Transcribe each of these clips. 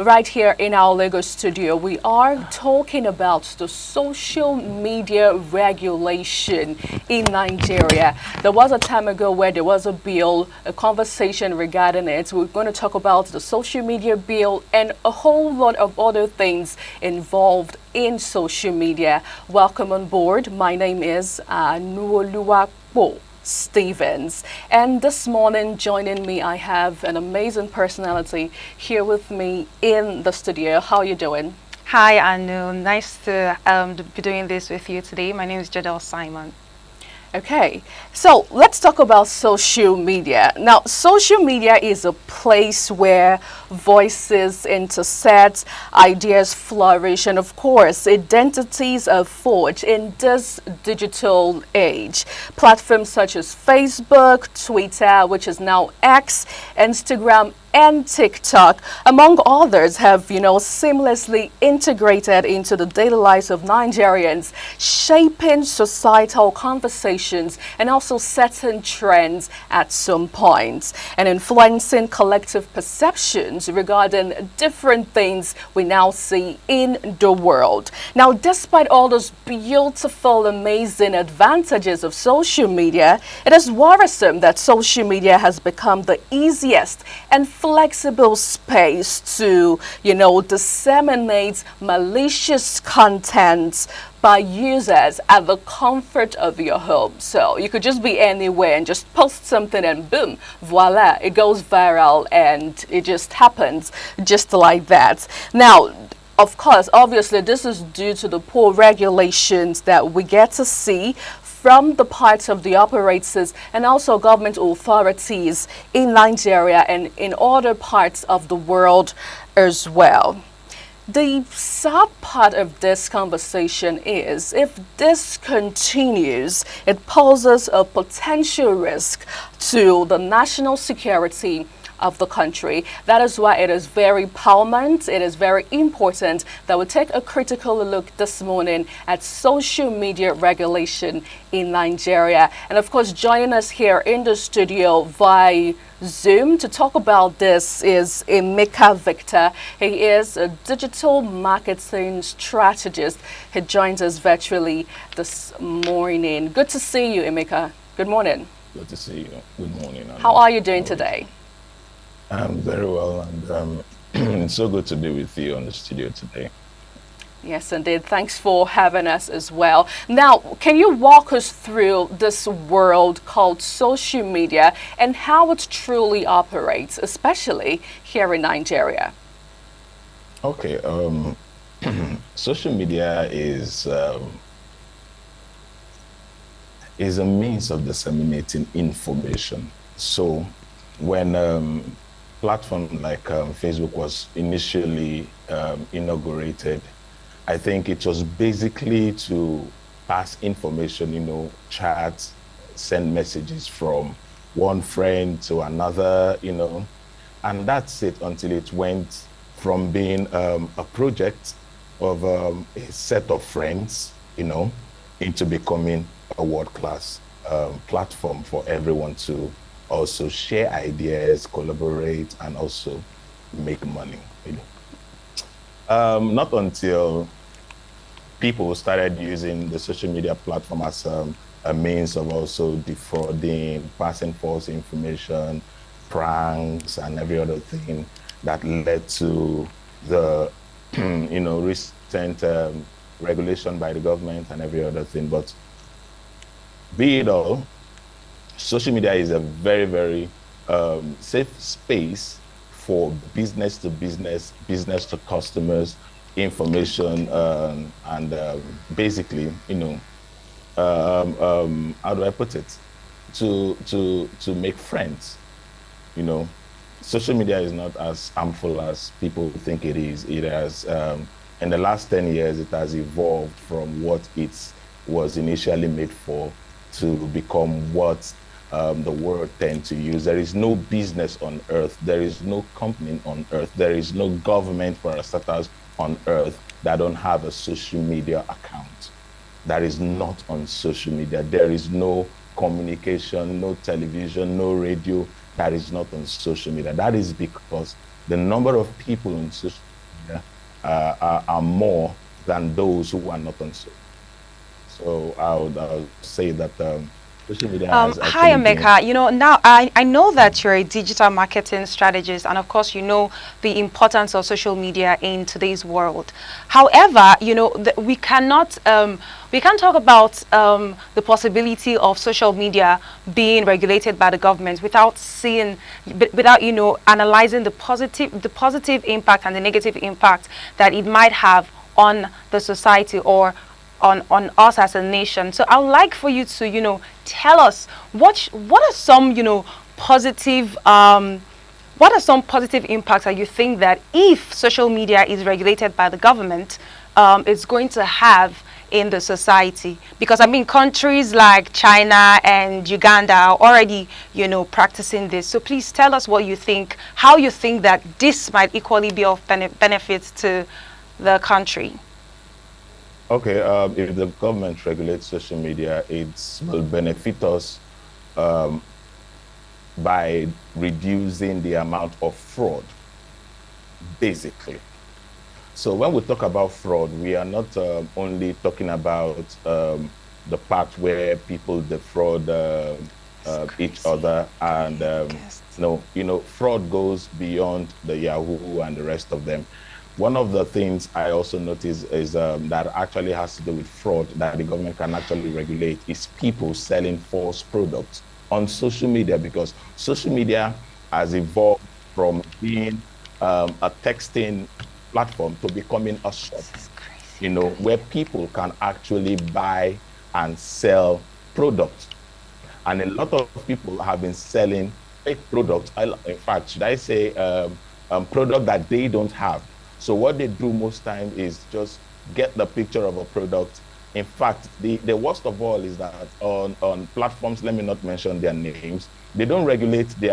right here in our Lagos studio, we are talking about the social media regulation in Nigeria. There was a time ago where there was a bill, a conversation regarding it. We're going to talk about the social media bill and a whole lot of other things involved in social media. Welcome on board. My name is Nuoluwapo Stevens. And this morning, joining me, I have an amazing personality here with me in the studio. How are you doing? Hi, Anu. Nice to be doing this with you today. My name is Jadel Simon. Okay, so let's talk about social media. Now, social media is a place where voices intersect, ideas flourish, and of course, identities are forged in this digital age. Platforms such as Facebook, Twitter, which is now X, Instagram, and TikTok, among others, have, seamlessly integrated into the daily lives of Nigerians, shaping societal conversations and also setting trends at some points and influencing collective perceptions regarding different things we now see in the world. Now, despite all those beautiful, amazing advantages of social media, it is worrisome that social media has become the easiest and flexible space to, disseminate malicious content by users at the comfort of your home. So you could just be anywhere and just post something and boom, voila, it goes viral and it just happens just like that. Now, of course, obviously, this is due to the poor regulations that we get to see from the parts of the operators and also government authorities in Nigeria and in other parts of the world as well. The sad part of this conversation is if this continues, it poses a potential risk to the national security of the country. That is why it is very paramount, it is very important that we take a critical look this morning at social media regulation in Nigeria. And of course, joining us here in the studio via Zoom to talk about this is Emeka Victor. He is a digital marketing strategist. He joins us virtually this morning. Good to see you, Emeka. Good morning. Good to see you. Good morning. How are you doing today? I'm very well, and it's so good to be with you on the studio today. Yes, indeed. Thanks for having us as well. Now, can you walk us through this world called social media and how it truly operates, especially here in Nigeria? Okay. Social media is a means of disseminating information. So when platform like Facebook was initially inaugurated, I think it was basically to pass information, chat, send messages from one friend to another, and that's it until it went from being a project of a set of friends, into becoming a world-class platform for everyone to also share ideas, collaborate, and also make money. Not until people started using the social media platform as a means of also defrauding, passing false information, pranks, and every other thing that led to the, recent regulation by the government and every other thing. But be it all, social media is a very, very safe space for business to business, business to customers, information, and basically, how do I put it? To make friends. Social media is not as harmful as people think it is. It has, in the last 10 years, it has evolved from what it was initially made for to become what the world tend to use. There is no business on earth. There is no company on earth. There is no government for starters on earth that don't have a social media account. That is not on social media. There is no communication, no television, no radio that is not on social media. That is because the number of people are more than those who are not on social. So I would say that social media has Hi, actually been. Emeka. Now I know that you're a digital marketing strategist, and of course, you know the importance of social media in today's world. However, we can't talk about the possibility of social media being regulated by the government without without analyzing the positive impact and the negative impact that it might have on the society or on us as a nation. So I would like for you to, tell us what are some, positive what are some positive impacts that you think that if social media is regulated by the government, it's going to have in the society? Because I mean, countries like China and Uganda are already, practicing this. So please tell us what you think, how you think that this might equally be of benefits to the country. Okay, if the government regulates social media, it will benefit us um, by reducing the amount of fraud, basically. So when we talk about fraud, we are not only talking about the part where people defraud It's each crazy. other, and Guests. no, fraud goes beyond the Yahoo and the rest of them. One of the things I also notice is that actually has to do with fraud that the government can actually regulate is people selling false products on social media, because social media has evolved from being a texting platform to becoming a shop, This is crazy. where people can actually buy and sell products. And a lot of people have been selling fake products. In fact, should I say product that they don't have. So what they do most time is just get the picture of a product. In fact, the worst of all is that on platforms, let me not mention their names, they don't regulate they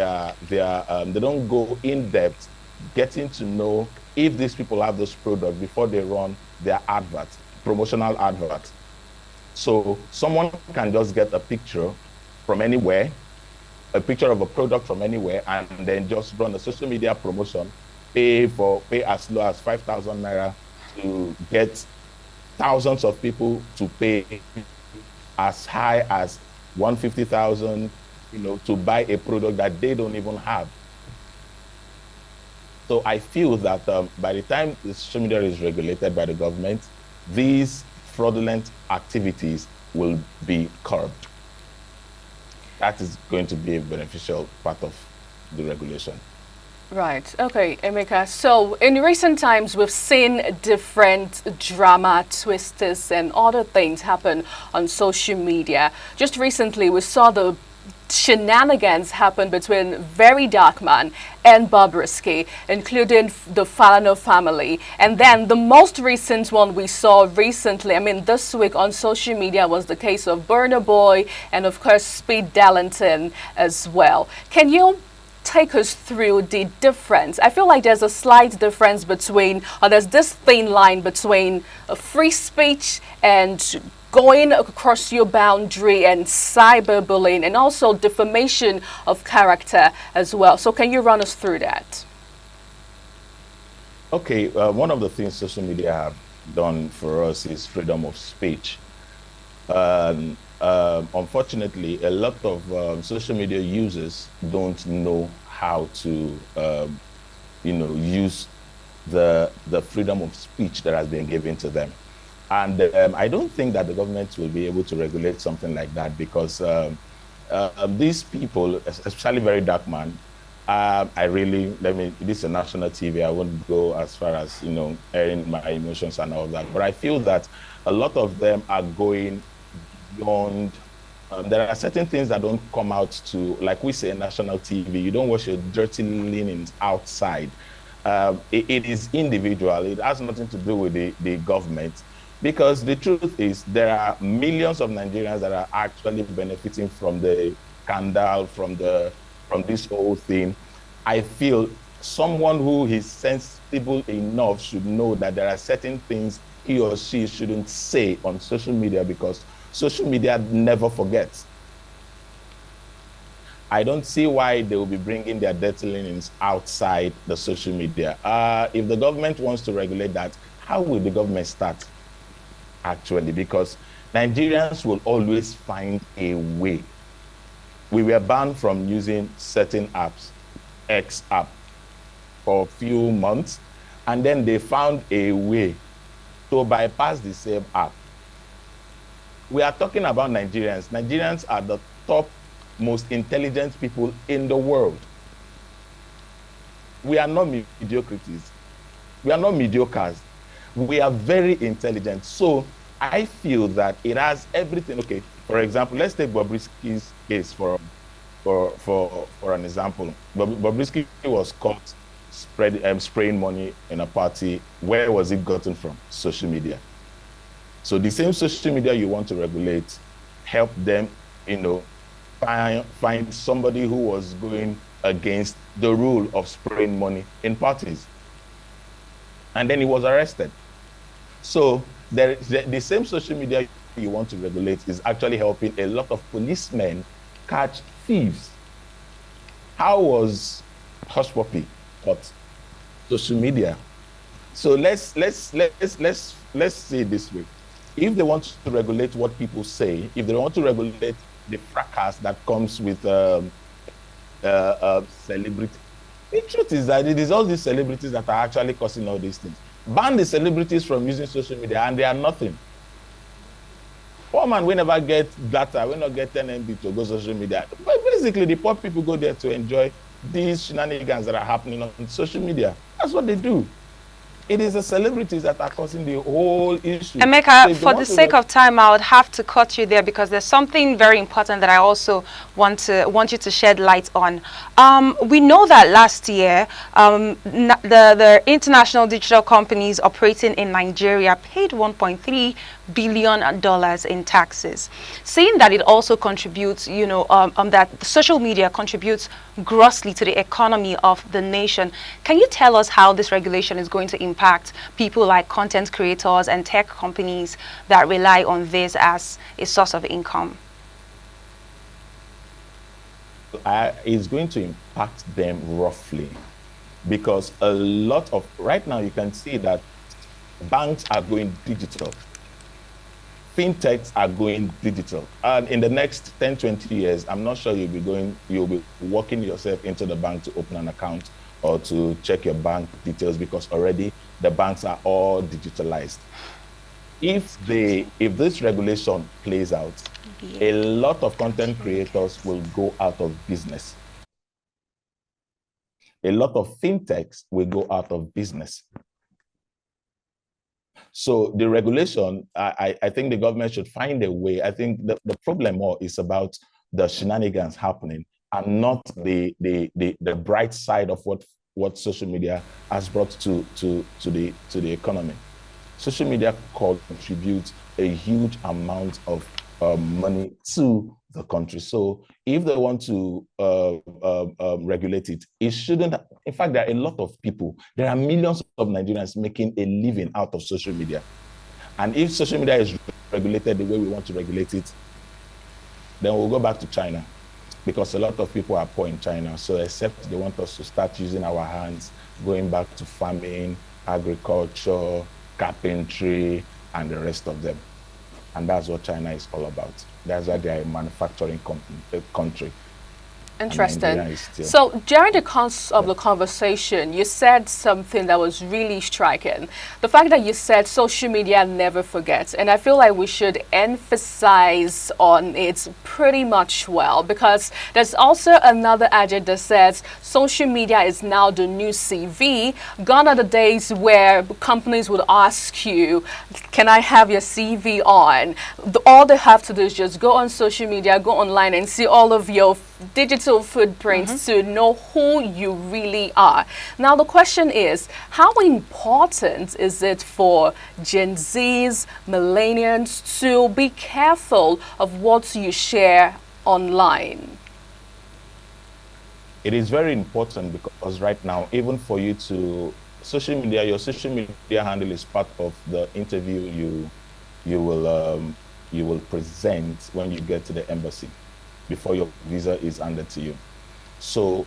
don't go in depth getting to know if these people have those products before they run their adverts, promotional adverts. So someone can just get a picture from anywhere, a picture of a product from anywhere, and then just run a social media promotion, pay as low as 5,000 naira to get thousands of people to pay as high as 150,000, to buy a product that they don't even have. So I feel that by the time the social media is regulated by the government, these fraudulent activities will be curbed. That is going to be a beneficial part of the regulation. Right. Okay, Emeka. So, in recent times, we've seen different drama, twists, and other things happen on social media. Just recently, we saw the shenanigans happen between Very Dark Man and Bobrisky, including the Falano family. And then the most recent one we saw recently, I mean this week on social media, was the case of Burner Boy and of course Speed Darlington as well. Can you take us through the difference? I feel like there's a slight difference between, or there's this thin line between free speech and going across your boundary and cyberbullying and also defamation of character as well. So can you run us through that? Okay, one of the things social media have done for us is freedom of speech. Unfortunately, a lot of social media users don't know how to, use the freedom of speech that has been given to them. And I don't think that the government will be able to regulate something like that, because these people, especially Very Dark Man, this is a national TV. I won't go as far as, airing my emotions and all that. But I feel that a lot of them are going beyond. There are certain things that don't come out to, like we say, national TV. You don't wash your dirty linens outside. It is individual. It has nothing to do with the government. Because the truth is, there are millions of Nigerians that are actually benefiting from the scandal, from this whole thing. I feel someone who is sensible enough should know that there are certain things he or she shouldn't say on social media, because social media never forgets. I don't see why they will be bringing their dirty linens outside the social media. If the government wants to regulate that, how will the government start actually? Because Nigerians will always find a way. We were banned from using certain apps, X app, for a few months, and then they found a way to bypass the same app. We are talking about Nigerians. Nigerians are the top most intelligent people in the world. We are not mediocrities. We are not mediocres. We are very intelligent. So I feel that it has everything. Okay, for example, let's take Bobrisky's case for an example. Bobrisky was caught spraying money in a party. Where was it gotten from? Social media. So the same social media you want to regulate, help them, find somebody who was going against the rule of spraying money in parties. And then he was arrested. So the same social media you want to regulate is actually helping a lot of policemen catch thieves. How was Hush Puppy caught? Social media. So let's say it this way. If they want to regulate what people say, if they want to regulate the fracas that comes with celebrity, the truth is that it is all these celebrities that are actually causing all these things. Ban the celebrities from using social media and they are nothing. Poor man, we never get data, we not get 10 MB to go social media. But basically, the poor people go there to enjoy these shenanigans that are happening on social media. That's what they do. It is the celebrities that are causing the whole issue. Emeka, so for the sake of time, I would have to cut you there because there's something very important that I also want you to shed light on. We know that last year, the international digital companies operating in Nigeria paid $1.3 billion in taxes, saying that it also contributes, that social media contributes grossly to the economy of the nation. Can you tell us how this regulation is going to impact people like content creators and tech companies that rely on this as a source of income? It's going to impact them roughly because a lot of, right now you can see that banks are going digital. Fintechs are going digital. And in the next 10, 20 years, I'm not sure you'll be walking yourself into the bank to open an account or to check your bank details because already the banks are all digitalized. If this regulation plays out, a lot of content creators will go out of business. A lot of fintechs will go out of business. So the regulation, I think the government should find a way. I think the problem more is about the shenanigans happening and not the bright side of what social media has brought to the economy. Social media contributes a huge amount of money to the country. So if they want to regulate it, it shouldn't. In fact, there are a lot of people. There are millions of Nigerians making a living out of social media. And if social media is regulated the way we want to regulate it, then we'll go back to China because a lot of people are poor in China. So except they want us to start using our hands, going back to farming, agriculture, carpentry, and the rest of them. And that's what China is all about. That's why they are a manufacturing country. Interesting. So during the course of the conversation, you said something that was really striking. The fact that you said social media never forgets. And I feel like we should emphasize on it pretty much well, because there's also another adage that says social media is now the new CV. Gone are the days where companies would ask you, can I have your CV on? All they have to do is just go on social media, go online and see all of your digital footprints to know who you really are. Now the question is, how important is it for Gen Zs, millennials to be careful of what you share online? It is very important because right now, even for you to social media, your social media handle is part of the interview you will present when you get to the embassy. before your visa is handed to you. So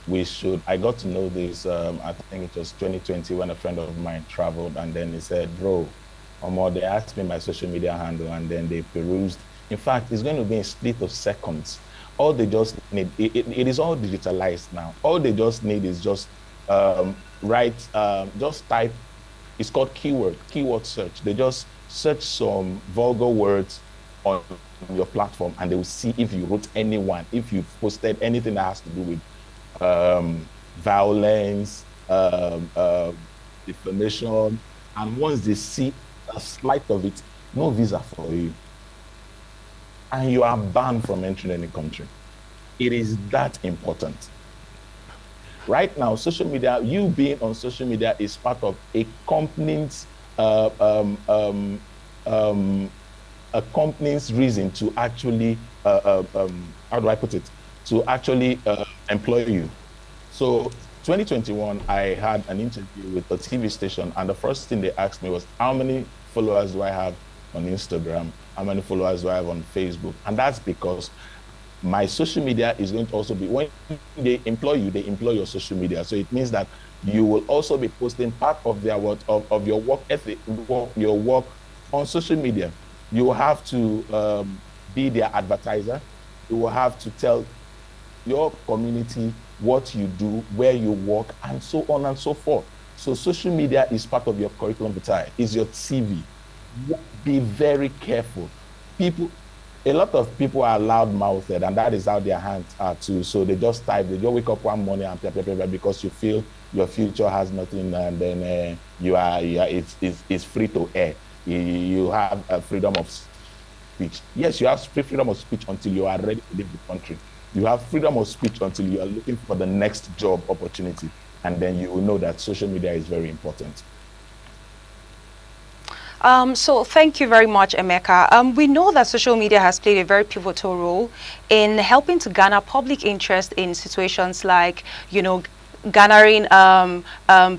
I got to know this, I think it was 2020 when a friend of mine traveled, and then he said, bro, they asked me my social media handle and then they perused. In fact, it's going to be in split of seconds. All they just need, it is all digitalized now. All they just need is just just type, it's called keyword search. They just search some vulgar words on your platform and they will see if you wrote anyone, if you posted anything that has to do with violence, defamation. And once they see a slight of it, no visa for you. And you are banned from entering any country. It is that important. Right now, social media, you being on social media is part of uh, um, um, um, a company's reason to actually, how do I put it, to actually employ you. So 2021, I had an interview with a TV station, and the first thing they asked me was, how many followers do I have on Instagram? How many followers do I have on Facebook? And that's because my social media is going to also be, when they employ you, they employ your social media. So it means that you will also be posting part of their of your work ethic, your work on social media. You will have to be their advertiser. You will have to tell your community what you do, where you work, and so on and so forth. So social media is part of your curriculum vitae, is your CV. Be very careful. People, a lot of people are loud-mouthed, and that is how their hands are too. So they just type, they just wake up one morning and because you feel your future has nothing, and then it's free to air. You have a freedom of speech. Yes, you have freedom of speech until you are ready to leave the country. You have freedom of speech until you are looking for the next job opportunity. And then you will know that social media is very important. So thank you very much, Emeka. We know that social media has played a very pivotal role in helping to garner public interest in situations like, garnering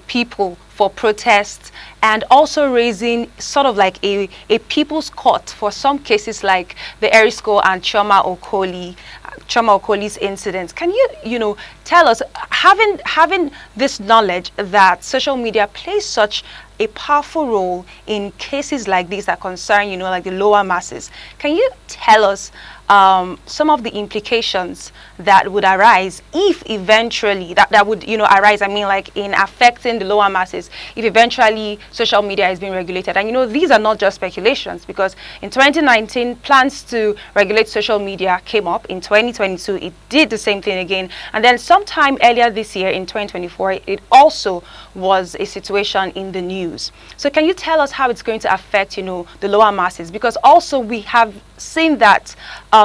people for protests, and also raising sort of like a people's court for some cases like the Erisco and Choma Okoli's incidents. Can you tell us, having this knowledge that social media plays such a powerful role in cases like these that concern, like the lower masses, can you tell us some of the implications that would arise if eventually that would arise, I mean, like in affecting the lower masses, if eventually social media is being regulated? And these are not just speculations, because in 2019 plans to regulate social media came up. In 2022 it did the same thing again, and then sometime earlier this year in 2024 it also was a situation in the news. So can you tell us how it's going to affect the lower masses? Because also we have seen that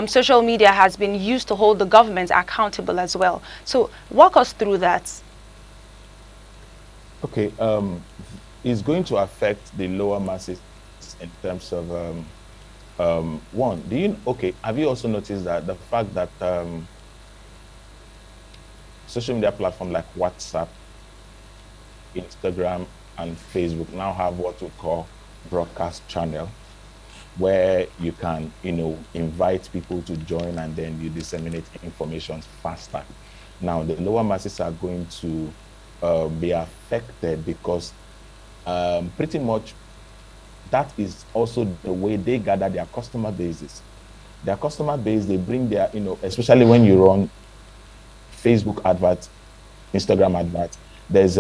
social media has been used to hold the government accountable as well. So walk us through that. Okay, it's going to affect the lower masses in terms of one. Have you also noticed that the fact that social media platforms like WhatsApp, Instagram, and Facebook now have what we call broadcast channel, where you can, invite people to join and then you disseminate information faster. Now, the lower masses are going to be affected because pretty much that is also the way they gather their customer bases. Their customer base, they bring their, especially when you run Facebook adverts, Instagram adverts, there's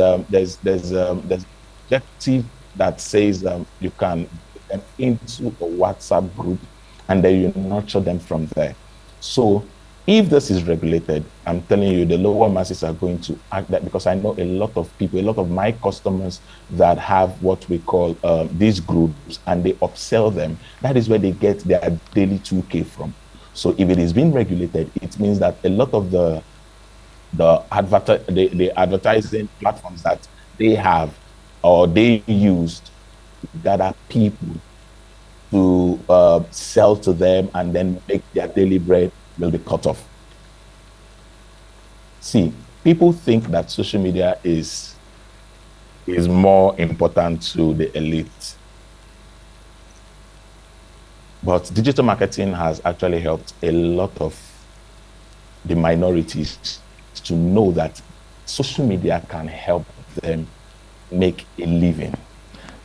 objective that says you can get them into a WhatsApp group and then you nurture them from there. So if this is regulated, I'm telling you, the lower masses are going to act that, because I know a lot of people, a lot of my customers that have what we call these groups, and they upsell them. That is where they get their daily 2K from. So if it is being regulated, it means that a lot of the advertising platforms that they have or they used to gather people to sell to them and then make their daily bread will be cut off. See, people think that social media is more important to the elite. But digital marketing has actually helped a lot of the minorities to know that social media can help them make a living.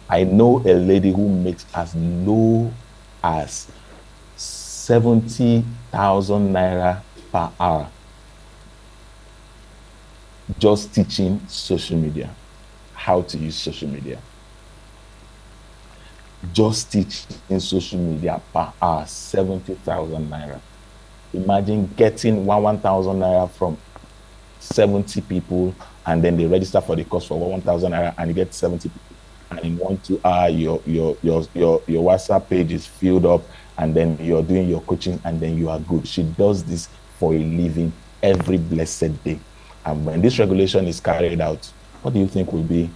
I know a lady who makes as low as 70,000 naira per hour just teaching social media, how to use social media. Just teaching social media per hour, 70,000 naira. Imagine getting 1,000 naira from 70 people, and then they register for the course for 1,000 naira, and you get 70 people. And in 1 2 hours, your WhatsApp page is filled up, and then you're doing your coaching, and then you are good. She does this for a living every blessed day. And when this regulation is carried out, what do you think will be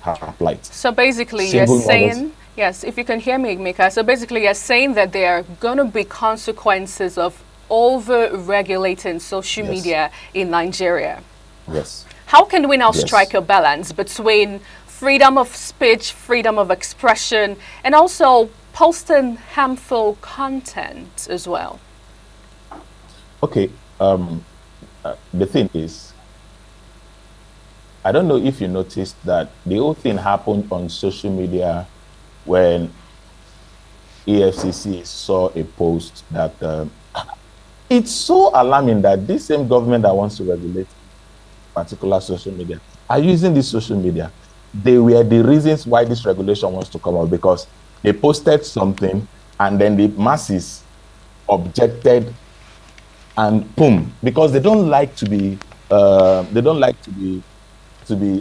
her plight? So basically, you're Single mothers? saying, yes, if you can hear me, Mika. So basically, you're saying that there are going to be consequences of over-regulating social Yes. media in Nigeria. Yes. How can we now Yes. strike a balance between freedom of speech, freedom of expression, and also posting harmful content as well? Okay. The thing is, I don't know if you noticed that the whole thing happened on social media when EFCC saw a post that it's so alarming that this same government that wants to regulate particular social media are using this social media. They were the reasons why this regulation wants to come out, because they posted something and then the masses objected, and boom, because they don't like to be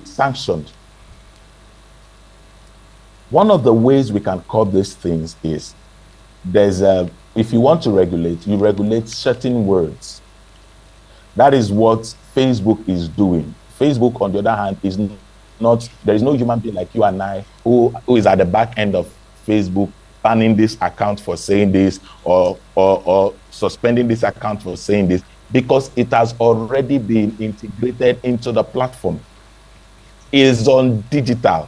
sanctioned. One of the ways we can curb these things is if you want to regulate, you regulate certain words. That is what Facebook is doing. Facebook, on the other hand, is not, there is no human being like you and I who is at the back end of Facebook banning this account for saying this, or suspending this account for saying this, because it has already been integrated into the platform. It is on digital.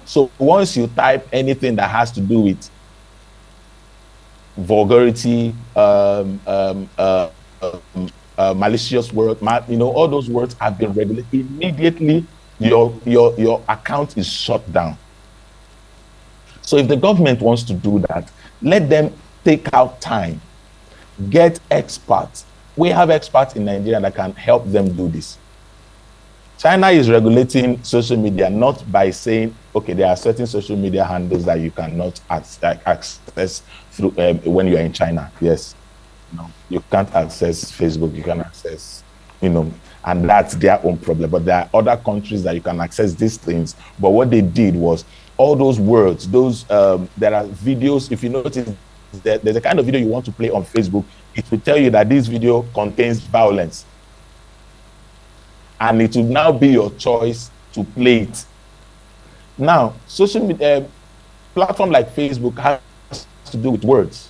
So once you type anything that has to do with vulgarity, malicious word, all those words have been regulated. Immediately, your account is shut down. So if the government wants to do that, let them take out time, get experts. We have experts in Nigeria that can help them do this. China is regulating social media not by saying, okay, there are certain social media handles that you cannot access through when you are in China. Yes. No, you can't access Facebook, you can access, and that's their own problem. But there are other countries that you can access these things. But what they did was all those words, there are videos. If you notice, there's a kind of video you want to play on Facebook, it will tell you that this video contains violence. And it will now be your choice to play it. Now, social media platform like Facebook has to do with words.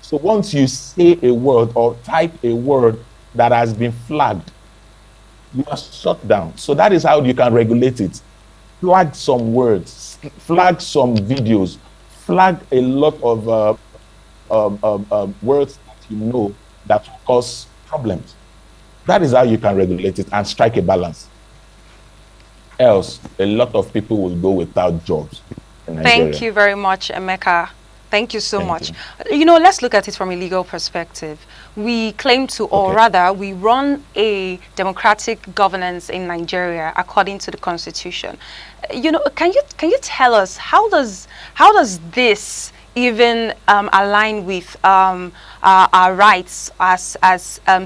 So once you say a word or type a word that has been flagged, you are shut down. So that is how you can regulate it. Flag some words, flag some videos, flag a lot of words that that will cause problems. That is how you can regulate it and strike a balance. Else, a lot of people will go without jobs in Nigeria. Thank you very much, Emeka. Thank you so much. You. Let's look at it from a legal perspective. We claim to, or rather, we run a democratic governance in Nigeria according to the Constitution. Can you tell us how does this even align with our rights as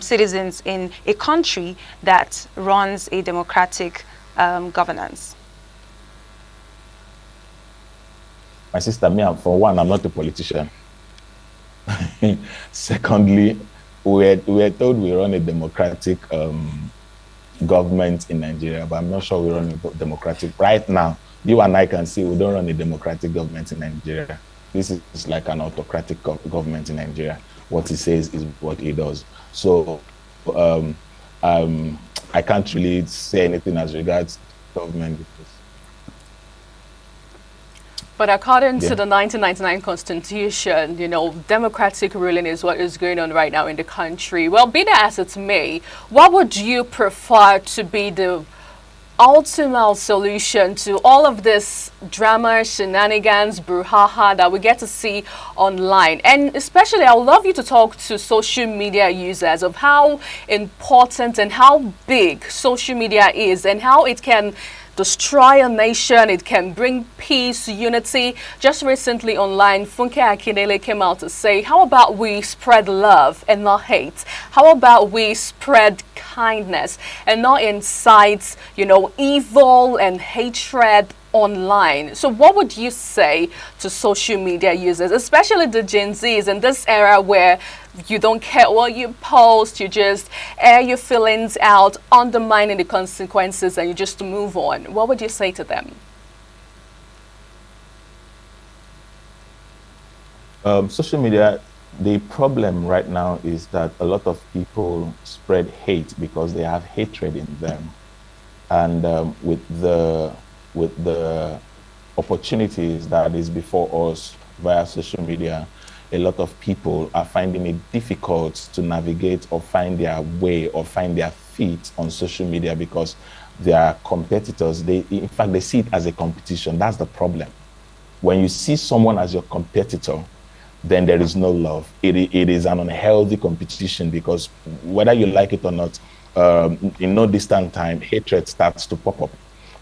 citizens in a country that runs a democratic governance? My sister, for one, I'm not a politician. Secondly, we're told we run a democratic government in Nigeria, but I'm not sure we run a democratic. Right now, you and I can see we don't run a democratic government in Nigeria. This is like an autocratic government in Nigeria. What he says is what he does. So I can't really say anything as regards government. But according Yeah. to the 1999 Constitution, you know, democratic ruling is what is going on right now in the country. Well, be that as it may, what would you prefer to be the ultimate solution to all of this drama, shenanigans, brouhaha that we get to see online? And especially, I would love you to talk to social media users of how important and how big social media is and how it can destroy a nation, it can bring peace, unity. Just recently online, Funke Akindele came out to say, how about we spread love and not hate? How about we spread kindness and not incite, you know, evil and hatred online? So what would you say to social media users, especially the Gen Zs in this era where you don't care what you post, you just air your feelings out, undermining the consequences, and you just move on? What would you say to them? Social media, the problem right now is that a lot of people spread hate because they have hatred in them. And with the opportunities that is before us via social media, a lot of people are finding it difficult to navigate or find their way or find their feet on social media because their competitors, in fact, they see it as a competition. That's the problem. When you see someone as your competitor, then there is no love. It is an unhealthy competition because whether you like it or not, in no distant time, hatred starts to pop up.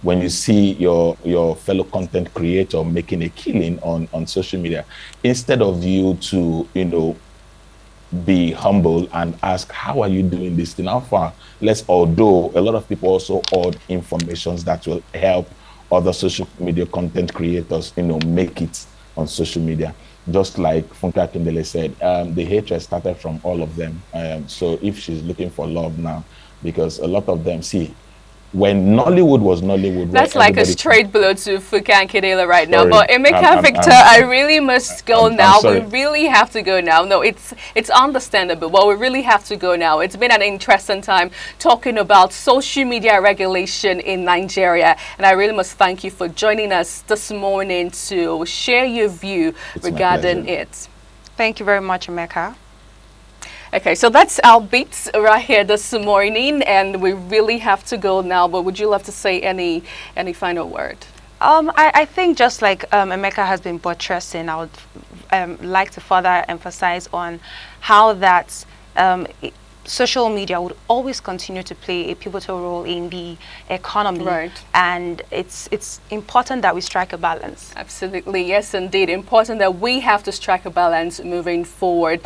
When you see your fellow content creator making a killing on social media, instead of you to, be humble and ask, how are you doing this thing? How far? Although a lot of people also hoard informations that will help other social media content creators, make it on social media. Just like Funke Akindele said, the hatred started from all of them. So if she's looking for love now, because a lot of them, see, when Nollywood was Nollywood, where That's like a everybody, straight blow to Fuka and Kedela right now. sorry, But Emeka, Victor, I really must go I'm now. We sorry. really have to go now. No, it's understandable, but we really have to go now. It's been an interesting time talking about social media regulation in Nigeria, and I really must thank you for joining us this morning to share your view It's my regarding pleasure. it. Thank you very much, Emeka. Okay, so that's our beats right here this morning, and we really have to go now. But would you love to say any final word? I think just like Emeka has been buttressing, I would like to further emphasize on how that social media would always continue to play a pivotal role in the economy. Right. And it's important that we strike a balance. Absolutely, yes, indeed. Important that we have to strike a balance moving forward.